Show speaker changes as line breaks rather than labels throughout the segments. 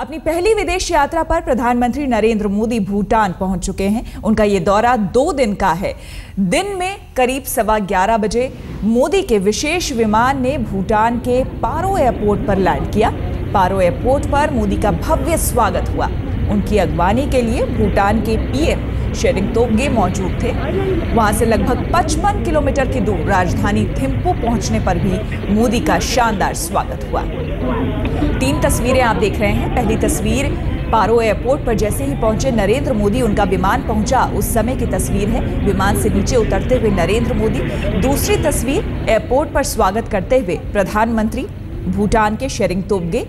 अपनी पहली विदेश यात्रा पर प्रधानमंत्री नरेंद्र मोदी भूटान पहुंच चुके हैं। उनका ये दौरा 2 दिन का है। दिन में करीब 11:15 बजे मोदी के विशेष विमान ने भूटान के पारो एयरपोर्ट पर लैंड किया। पारो एयरपोर्ट पर मोदी का भव्य स्वागत हुआ। उनकी अगवानी के लिए भूटान के पीएम शेरिंग तोब्गे मौजूद थे। वहां से लगभग 55 किलोमीटर की दूर राजधानी थिम्पू पहुंचने पर भी मोदी का शानदार स्वागत हुआ। 3 तस्वीरें आप देख रहे हैं। पहली तस्वीर पारो एयरपोर्ट पर जैसे ही पहुंचे नरेंद्र मोदी, उनका विमान पहुंचा उस समय की तस्वीर है, विमान से नीचे उतरते हुए नरेंद्र मोदी। दूसरी तस्वीर एयरपोर्ट पर स्वागत करते हुए प्रधानमंत्री भूटान के शेरिंग तोब्गे।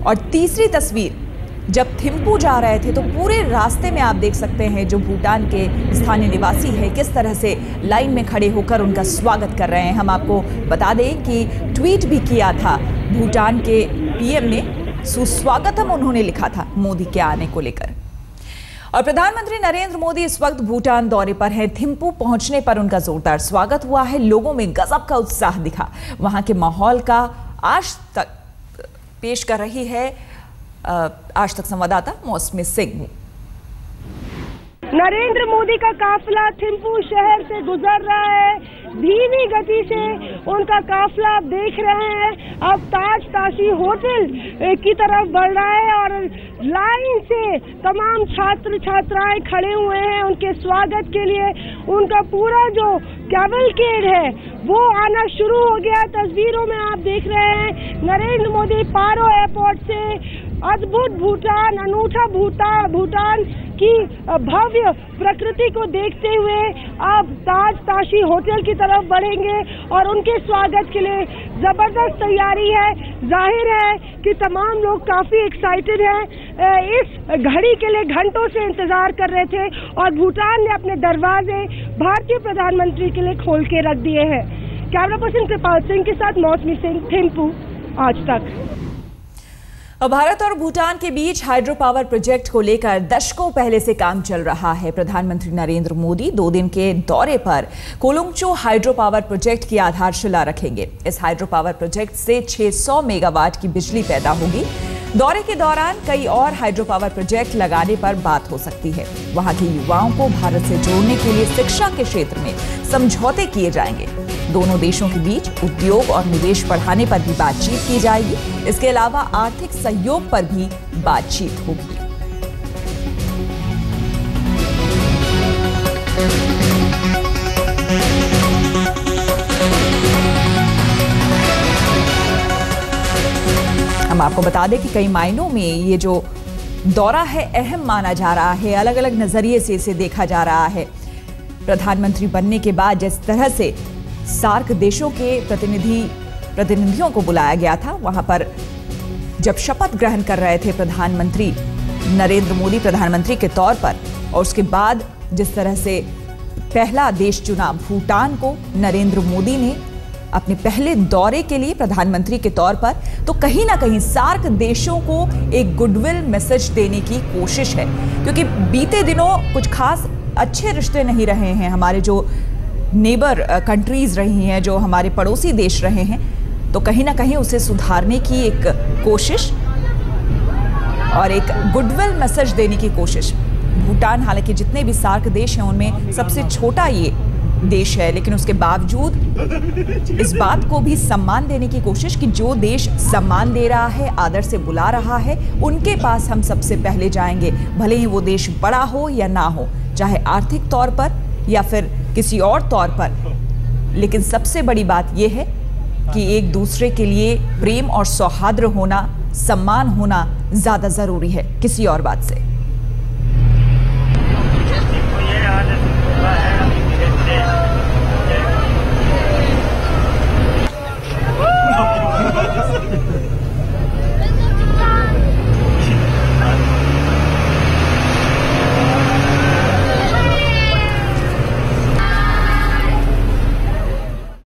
और तीसरी तस्वीर जब थिम्पू जा रहे थे तो पूरे रास्ते में आप देख सकते हैं जो भूटान के स्थानीय निवासी हैं किस तरह से लाइन में खड़े होकर उनका स्वागत कर रहे हैं। हम आपको बता दें कि ट्वीट भी किया था भूटान के पीएम ने, सुस्वागतम उन्होंने लिखा था मोदी के आने को लेकर। और प्रधानमंत्री नरेंद्र मोदी इस वक्त भूटान दौरे पर हैं। थिम्पू पहुंचने पर उनका जोरदार स्वागत हुआ है। लोगों में गजब का उत्साह दिखा। वहां के माहौल का आज तक पेश कर रही है आज तक संवाददाता मौसमी सिंह।
नरेंद्र मोदी का काफिला थिम्पू शहर से गुजर रहा है। धीमी गति से उनका काफिला आप देख रहे हैं। अब ताजताशी होटल की तरफ बढ़ रहा है और लाइन से तमाम छात्र छात्राएं खड़े हुए हैं उनके स्वागत के लिए। उनका पूरा जो कैवलकेड है वो आना शुरू हो गया। तस्वीरों में आप देख रहे हैं नरेंद्र मोदी पारो एयरपोर्ट से अद्भुत भूटान, अनूठा भूटान की भव्य प्रकृति को देखते हुए अब ताजताशी होटल की तरफ बढ़ेंगे और उनके स्वागत के लिए जबरदस्त तैयारी है। जाहिर है कि तमाम लोग काफी एक्साइटेड हैं। इस घड़ी के लिए घंटों से इंतजार कर रहे थे और भूटान ने अपने दरवाजे भारतीय प्रधानमंत्री के लिए खोल के रख दिए हैं। कैमरा पर्सन कृपाल सिंह के साथ मौसमी सिंह, थिम्पू, आज तक।
भारत और भूटान के बीच हाइड्रो पावर प्रोजेक्ट को लेकर दशकों पहले से काम चल रहा है। प्रधानमंत्री नरेंद्र मोदी 2 दिन के दौरे पर कोलुंगचो हाइड्रो पावर प्रोजेक्ट की आधारशिला रखेंगे। इस हाइड्रो पावर प्रोजेक्ट से 600 मेगावाट की बिजली पैदा होगी। दौरे के दौरान कई और हाइड्रो पावर प्रोजेक्ट लगाने पर बात हो सकती है। वहां के युवाओं को भारत से जोड़ने के लिए शिक्षा के क्षेत्र में समझौते किए जाएंगे। दोनों देशों के बीच उद्योग और निवेश बढ़ाने पर भी बातचीत की जाएगी। इसके अलावा आर्थिक सहयोग पर भी बातचीत होगी। हम आपको बता दें कि कई मायनों में ये जो दौरा है अहम माना जा रहा है। अलग अलग नजरिए से इसे देखा जा रहा है। प्रधानमंत्री बनने के बाद जिस तरह से सार्क देशों के प्रतिनिधियों को बुलाया गया था, वहां पर जब शपथ ग्रहण कर रहे थे प्रधानमंत्री नरेंद्र मोदी प्रधानमंत्री के तौर पर, और उसके बाद जिस तरह से पहला देश चुना भूटान को नरेंद्र मोदी ने अपने पहले दौरे के लिए प्रधानमंत्री के तौर पर, तो कहीं ना कहीं सार्क देशों को एक गुडविल मैसेज देने की कोशिश है। क्योंकि बीते दिनों कुछ खास अच्छे रिश्ते नहीं रहे हैं। हमारे जो नेबर कंट्रीज रही हैं, जो हमारे पड़ोसी देश रहे हैं, तो कहीं ना कहीं उसे सुधारने की एक कोशिश और एक गुडविल मैसेज देने की कोशिश। भूटान हालांकि जितने भी सार्क देश हैं उनमें सबसे छोटा ये देश है, लेकिन उसके बावजूद इस बात को भी सम्मान देने की कोशिश कि जो देश सम्मान दे रहा है, आदर से बुला रहा है, उनके पास हम सबसे पहले जाएंगे। भले ही वो देश बड़ा हो या ना हो, चाहे आर्थिक तौर पर या फिर किसी और तौर पर, लेकिन सबसे बड़ी बात यह है कि एक दूसरे के लिए प्रेम और सौहार्द होना, सम्मान होना ज्यादा जरूरी है किसी और बात से।